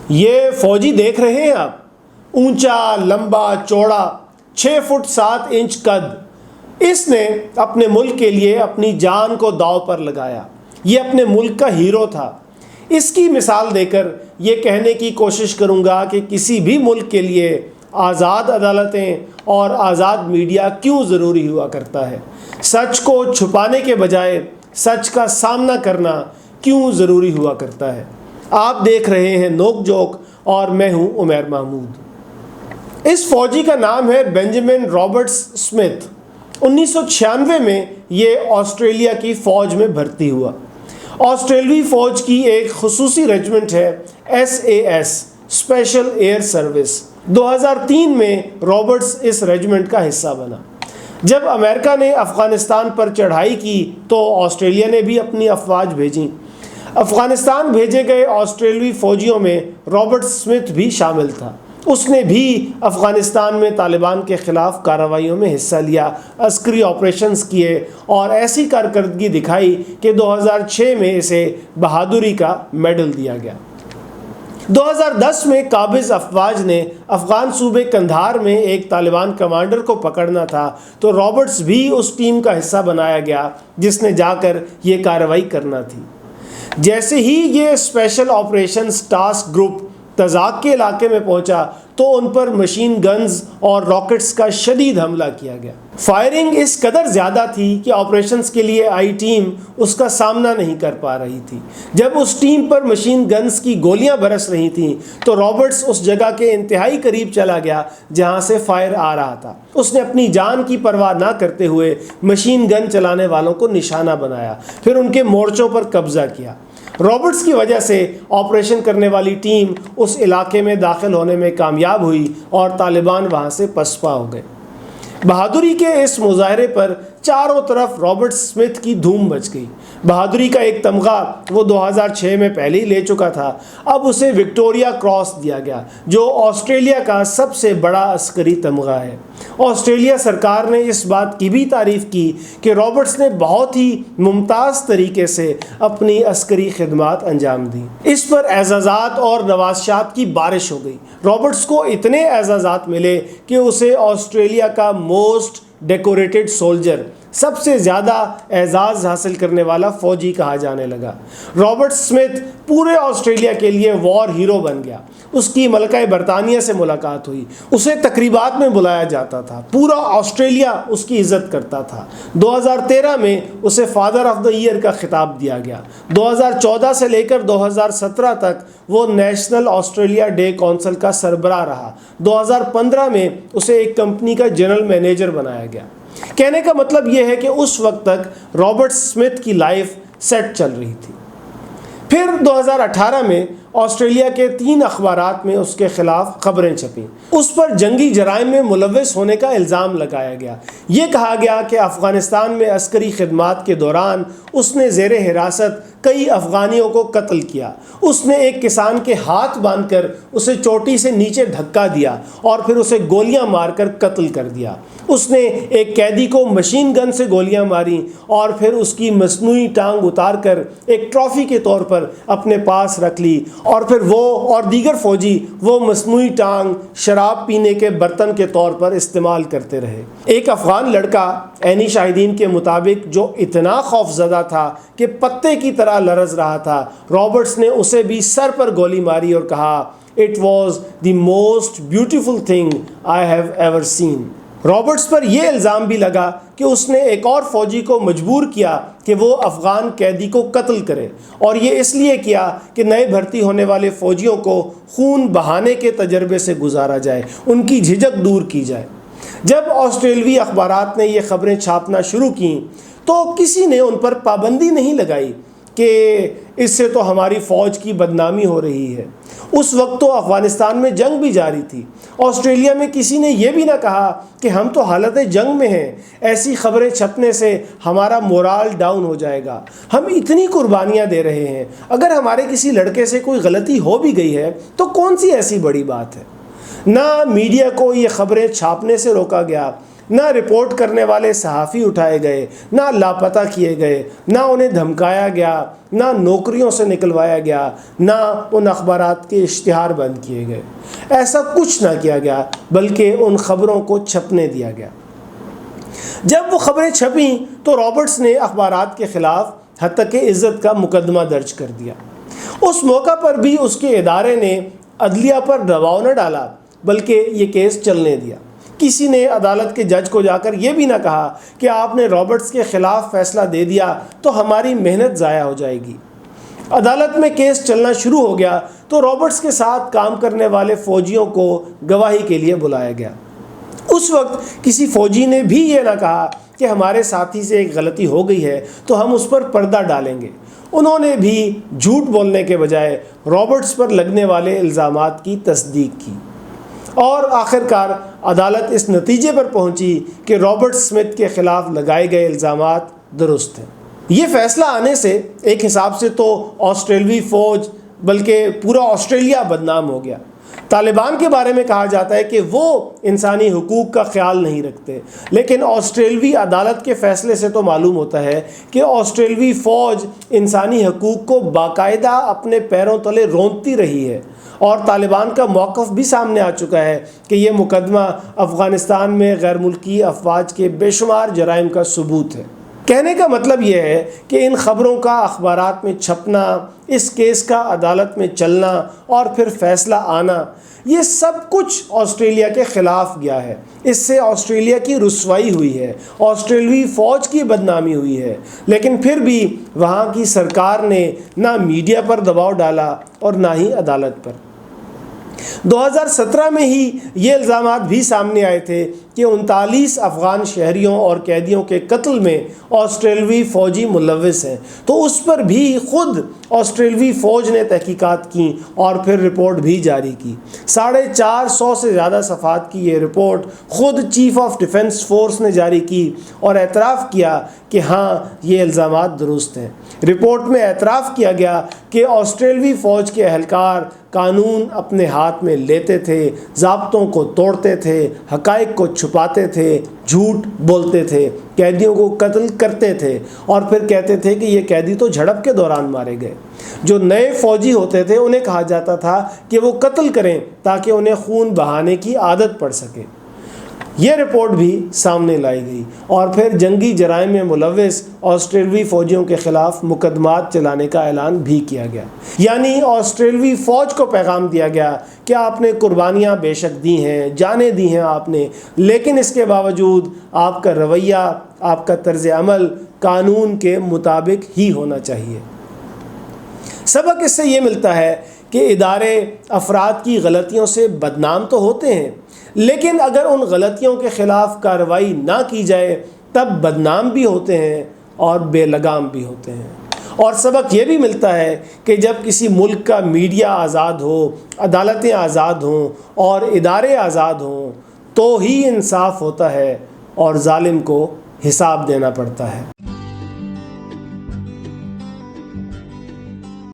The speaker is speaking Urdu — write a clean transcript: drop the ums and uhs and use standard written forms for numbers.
یہ فوجی دیکھ رہے ہیں آپ، اونچا، لمبا، چوڑا، 6 فٹ 7 انچ قد، اس نے اپنے ملک کے لیے اپنی جان کو داؤ پر لگایا۔ یہ اپنے ملک کا ہیرو تھا۔ اس کی مثال دے کر یہ کہنے کی کوشش کروں گا کہ کسی بھی ملک کے لیے آزاد عدالتیں اور آزاد میڈیا کیوں ضروری ہوا کرتا ہے، سچ کو چھپانے کے بجائے سچ کا سامنا کرنا کیوں ضروری ہوا کرتا ہے۔ آپ دیکھ رہے ہیں نوک جوک اور میں ہوں عمیر محمود۔ اس فوجی کا نام ہے بینجامن رابرٹس اسمتھ۔ 1996 میں یہ آسٹریلیا کی فوج میں بھرتی ہوا۔ آسٹریلوی فوج کی ایک خصوصی ریجمنٹ ہے SAS اسپیشل ایئر سروس۔ 2003 میں رابرٹس اس ریجمنٹ کا حصہ بنا۔ جب امریکہ نے افغانستان پر چڑھائی کی تو آسٹریلیا نے بھی اپنی افواج بھیجیں۔ افغانستان بھیجے گئے آسٹریلوی فوجیوں میں رابرٹس اسمتھ بھی شامل تھا۔ اس نے بھی افغانستان میں طالبان کے خلاف کارروائیوں میں حصہ لیا، عسکری آپریشنز کیے اور ایسی کارکردگی دکھائی کہ 2006 میں اسے بہادری کا میڈل دیا گیا۔ 2010 میں قابض افواج نے افغان صوبے قندھار میں ایک طالبان کمانڈر کو پکڑنا تھا تو رابرٹس بھی اس ٹیم کا حصہ بنایا گیا جس نے جا کر یہ کارروائی کرنا تھی۔ جیسے ہی یہ اسپیشل آپریشنز ٹاسک گروپ تزاک کے علاقے میں پہنچا تو ان پر مشین گنز اور راکٹس کا شدید حملہ کیا گیا۔ فائرنگ اس قدر زیادہ تھی کہ آپریشنز کے لیے آئی ٹیم اس کا سامنا نہیں کر پا رہی تھی۔ جب اس ٹیم پر مشین گنز کی گولیاں برس رہی تھیں تو رابرٹس اس جگہ کے انتہائی قریب چلا گیا جہاں سے فائر آ رہا تھا۔ اس نے اپنی جان کی پرواہ نہ کرتے ہوئے مشین گن چلانے والوں کو نشانہ بنایا، پھر ان کے مورچوں پر قبضہ کیا۔ رابرٹس کی وجہ سے آپریشن کرنے والی ٹیم اس علاقے میں داخل ہونے میں کامیاب ہوئی اور طالبان وہاں سے پسپا ہو گئے۔ بہادری کے اس مظاہرے پر چاروں طرف رابرٹس اسمتھ کی دھوم مچ گئی۔ بہادری کا ایک تمغہ وہ 2006 میں پہلے ہی لے چکا تھا، اب اسے وکٹوریا کراس دیا گیا جو آسٹریلیا کا سب سے بڑا عسکری تمغہ ہے۔ آسٹریلیا سرکار نے اس بات کی بھی تعریف کی کہ رابرٹس نے بہت ہی ممتاز طریقے سے اپنی عسکری خدمات انجام دیں۔ اس پر اعزازات اور نوازشات کی بارش ہو گئی۔ رابرٹس کو اتنے اعزازات ملے کہ اسے آسٹریلیا کا موسٹ ڈیکوریٹڈ سولجر، سب سے زیادہ اعزاز حاصل کرنے والا فوجی کہا جانے لگا۔ رابرٹس اسمتھ پورے آسٹریلیا کے لیے وار ہیرو بن گیا۔ اس کی ملکہ برطانیہ سے ملاقات ہوئی، اسے تقریبات میں بلایا جاتا تھا، پورا آسٹریلیا اس کی عزت کرتا تھا۔ 2013 میں اسے فادر آف دا ایئر کا خطاب دیا گیا۔ 2014 سے لے کر 2017 تک وہ نیشنل آسٹریلیا ڈے کونسل کا سربراہ رہا۔ 2015 میں اسے ایک کمپنی کا جنرل مینیجر بنایا گیا۔ کہنے کا مطلب یہ ہے کہ اس وقت تک رابرٹس اسمتھ کی لائف سیٹ چل رہی تھی۔ پھر 2018 میں آسٹریلیا کے 3 اخبارات میں اس کے خلاف خبریں چھپیں۔ اس پر جنگی جرائم میں ملوث ہونے کا الزام لگایا گیا۔ یہ کہا گیا کہ افغانستان میں عسکری خدمات کے دوران اس نے زیر حراست کئی افغانیوں کو قتل کیا۔ اس نے ایک کسان کے ہاتھ باندھ کر اسے چوٹی سے نیچے دھکا دیا اور پھر اسے گولیاں مار کر قتل کر دیا۔ اس نے ایک قیدی کو مشین گن سے گولیاں ماری اور پھر اس کی مصنوعی ٹانگ اتار کر ایک ٹرافی کے طور پر اپنے پاس رکھ لی اور پھر وہ اور دیگر فوجی وہ مصنوعی ٹانگ شراب پینے کے برتن کے طور پر استعمال کرتے رہے۔ ایک افغان لڑکا عینی شاہدین کے مطابق جو اتنا خوف زدہ تھا کہ پتے کی طرح لرز رہا تھا، رابرٹس نے اسے بھی سر پر گولی ماری اور کہا "It was the most beautiful thing I have ever seen"۔ Roberts پر یہ الزام بھی لگا کہ اس نے ایک اور فوجی کو مجبور کیا کہ وہ افغان قیدی کو قتل کرے، اور یہ اس لیے کیا کہ نئے بھرتی ہونے والے فوجیوں کو خون بہانے کے تجربے سے گزارا جائے، ان کی جھجک دور کی جائے۔ جب آسٹریلوی اخبارات نے یہ خبریں چھاپنا شروع کیں تو کسی نے ان پر پابندی نہیں لگائی کہ اس سے تو ہماری فوج کی بدنامی ہو رہی ہے۔ اس وقت تو افغانستان میں جنگ بھی جاری تھی۔ آسٹریلیا میں کسی نے یہ بھی نہ کہا کہ ہم تو حالت جنگ میں ہیں، ایسی خبریں چھپنے سے ہمارا مورال ڈاؤن ہو جائے گا، ہم اتنی قربانیاں دے رہے ہیں، اگر ہمارے کسی لڑکے سے کوئی غلطی ہو بھی گئی ہے تو کون سی ایسی بڑی بات ہے۔ نہ میڈیا کو یہ خبریں چھاپنے سے روکا گیا، نہ رپورٹ کرنے والے صحافی اٹھائے گئے، نہ لاپتہ کیے گئے، نہ انہیں دھمکایا گیا، نہ نوکریوں سے نکلوایا گیا، نہ ان اخبارات کے اشتہار بند کیے گئے۔ ایسا کچھ نہ کیا گیا، بلکہ ان خبروں کو چھپنے دیا گیا۔ جب وہ خبریں چھپیں تو رابرٹس نے اخبارات کے خلاف حتی کہ عزت کا مقدمہ درج کر دیا۔ اس موقع پر بھی اس کے ادارے نے عدلیہ پر دباؤ نہ ڈالا، بلکہ یہ کیس چلنے دیا۔ کسی نے عدالت کے جج کو جا کر یہ بھی نہ کہا کہ آپ نے رابرٹس کے خلاف فیصلہ دے دیا تو ہماری محنت ضائع ہو جائے گی۔ عدالت میں کیس چلنا شروع ہو گیا تو رابرٹس کے ساتھ کام کرنے والے فوجیوں کو گواہی کے لیے بلایا گیا۔ اس وقت کسی فوجی نے بھی یہ نہ کہا کہ ہمارے ساتھی سے ایک غلطی ہو گئی ہے تو ہم اس پر پردہ ڈالیں گے۔ انہوں نے بھی جھوٹ بولنے کے بجائے رابرٹس پر لگنے والے الزامات کی تصدیق کی، اور آخرکار عدالت اس نتیجے پر پہنچی کہ رابرٹ اسمتھ کے خلاف لگائے گئے الزامات درست ہیں۔ یہ فیصلہ آنے سے ایک حساب سے تو آسٹریلوی فوج بلکہ پورا آسٹریلیا بدنام ہو گیا۔ طالبان کے بارے میں کہا جاتا ہے کہ وہ انسانی حقوق کا خیال نہیں رکھتے، لیکن آسٹریلوی عدالت کے فیصلے سے تو معلوم ہوتا ہے کہ آسٹریلوی فوج انسانی حقوق کو باقاعدہ اپنے پیروں تلے روندتی رہی ہے، اور طالبان کا موقف بھی سامنے آ چکا ہے کہ یہ مقدمہ افغانستان میں غیر ملکی افواج کے بے شمار جرائم کا ثبوت ہے۔ کہنے کا مطلب یہ ہے کہ ان خبروں کا اخبارات میں چھپنا، اس کیس کا عدالت میں چلنا اور پھر فیصلہ آنا، یہ سب کچھ آسٹریلیا کے خلاف گیا ہے۔ اس سے آسٹریلیا کی رسوائی ہوئی ہے، آسٹریلوی فوج کی بدنامی ہوئی ہے، لیکن پھر بھی وہاں کی سرکار نے نہ میڈیا پر دباؤ ڈالا اور نہ ہی عدالت پر۔ 2017 میں ہی یہ الزامات بھی سامنے آئے تھے کہ 39 افغان شہریوں اور قیدیوں کے قتل میں آسٹریلوی فوجی ملوث ہیں، تو اس پر بھی خود آسٹریلوی فوج نے تحقیقات کی اور پھر رپورٹ بھی جاری کی۔ 450 سے زیادہ صفحات کی یہ رپورٹ خود چیف آف ڈیفنس فورس نے جاری کی اور اعتراف کیا کہ ہاں یہ الزامات درست ہیں۔ رپورٹ میں اعتراف کیا گیا کہ آسٹریلوی فوج کے اہلکار قانون اپنے ہاتھ میں لیتے تھے، ضابطوں کو توڑتے تھے، حقائق کو چھپاتے تھے، جھوٹ بولتے تھے، قیدیوں کو قتل کرتے تھے اور پھر کہتے تھے کہ یہ قیدی تو جھڑپ کے دوران مارے گئے۔ جو نئے فوجی ہوتے تھے انہیں کہا جاتا تھا کہ وہ قتل کریں تاکہ انہیں خون بہانے کی عادت پڑ سکے۔ یہ رپورٹ بھی سامنے لائی گئی اور پھر جنگی جرائم میں ملوث آسٹریلوی فوجیوں کے خلاف مقدمات چلانے کا اعلان بھی کیا گیا۔ یعنی آسٹریلوی فوج کو پیغام دیا گیا کہ آپ نے قربانیاں بے شک دی ہیں، جانیں دی ہیں آپ نے، لیکن اس کے باوجود آپ کا رویہ، آپ کا طرز عمل قانون کے مطابق ہی ہونا چاہیے۔ سبق اس سے یہ ملتا ہے کہ ادارے افراد کی غلطیوں سے بدنام تو ہوتے ہیں، لیکن اگر ان غلطیوں کے خلاف کارروائی نہ کی جائے تب بدنام بھی ہوتے ہیں اور بے لگام بھی ہوتے ہیں۔ اور سبق یہ بھی ملتا ہے کہ جب کسی ملک کا میڈیا آزاد ہو، عدالتیں آزاد ہوں اور ادارے آزاد ہوں تو ہی انصاف ہوتا ہے اور ظالم کو حساب دینا پڑتا ہے۔